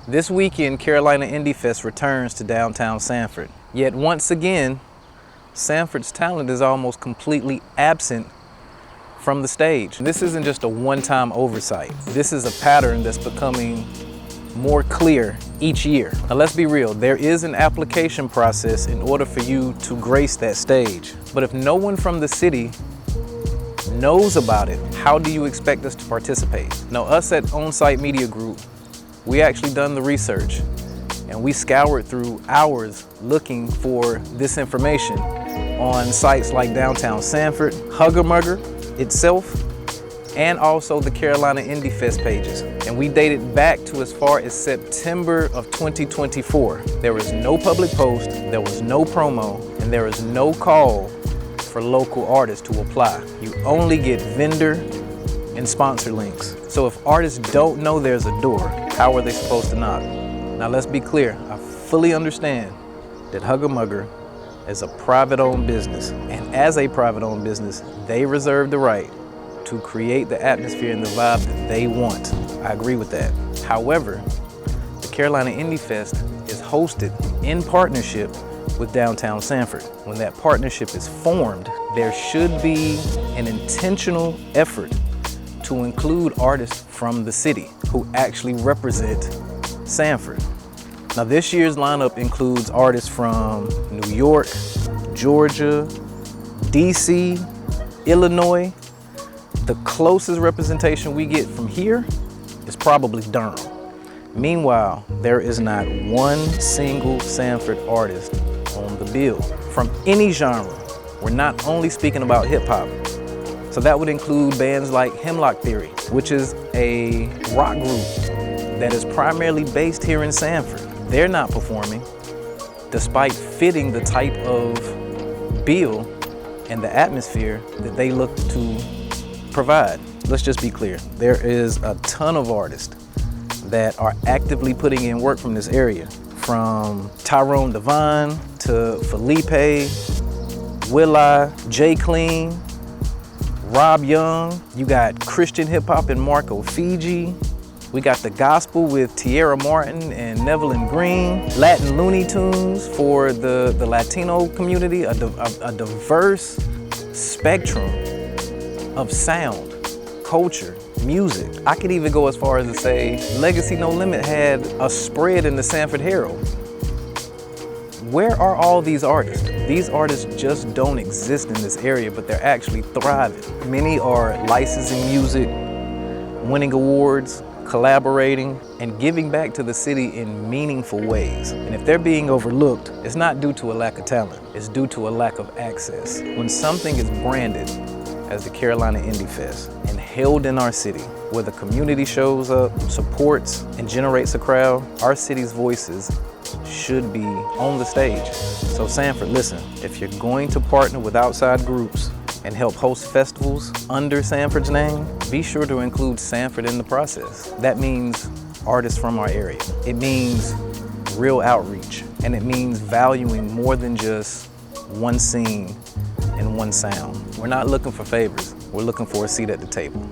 This weekend, Carolina Indie Fest returns to Downtown Sanford. Yet once again, Sanford's talent is almost completely absent from the stage. This isn't just a one-time oversight. This is a pattern that's becoming more clear each year. Now let's be real, there is an application process in order for you to grace that stage. But if no one from the city knows about it, how do you expect us to participate? Now us at OnSight Media Group, we actually done the research and we scoured through hours looking for this information on sites like Downtown Sanford, Hugger Mugger itself, and also the Carolina Indie Fest pages. And we dated back to as far as September of 2024. There was no public post, there was no promo, and there is no call for local artists to apply. You only get vendor and sponsor links. So if artists don't know there's a door, how are they supposed to knock? Now let's be clear, I fully understand that Hugger Mugger is a private-owned business, and as a private-owned business, they reserve the right to create the atmosphere and the vibe that they want. I agree with that. However, the Carolina Indie Fest is hosted in partnership with Downtown Sanford. When that partnership is formed, there should be an intentional effort to include artists from the city who actually represent Sanford. Now this year's lineup includes artists from New York, Georgia, DC, Illinois. The closest representation we get from here is probably Durham. Meanwhile, there is not one single Sanford artist on the bill from any genre. We're not only speaking about hip hop. So that would include bands like Hemlock Theory, which is a rock group that is primarily based here in Sanford. They're not performing, despite fitting the type of bill and the atmosphere that they look to provide. Let's just be clear. There is a ton of artists that are actively putting in work from this area, from Tyrone Devine to Felipe, Will.I, J Clean, Rob Young. You got Christian hip hop and Marco Fiji. We got the gospel with Tierra Martin and Neville Green. Latin Looney Tunes for the Latino community, a diverse spectrum of sound, culture, music. I could even go as far as to say Legacy No Limit had a spread in the Sanford Herald. Where are all these artists? These artists just don't exist in this area, but they're actually thriving. Many are licensing music, winning awards, collaborating, and giving back to the city in meaningful ways. And if they're being overlooked, it's not due to a lack of talent, it's due to a lack of access. When something is branded as the Carolina Indie Fest and held in our city, where the community shows up, supports, and generates a crowd, our city's voices should be on the stage. So Sanford, listen, if you're going to partner with outside groups and help host festivals under Sanford's name, be sure to include Sanford in the process. That means artists from our area. It means real outreach, and it means valuing more than just one scene and one sound. We're not looking for favors, we're looking for a seat at the table.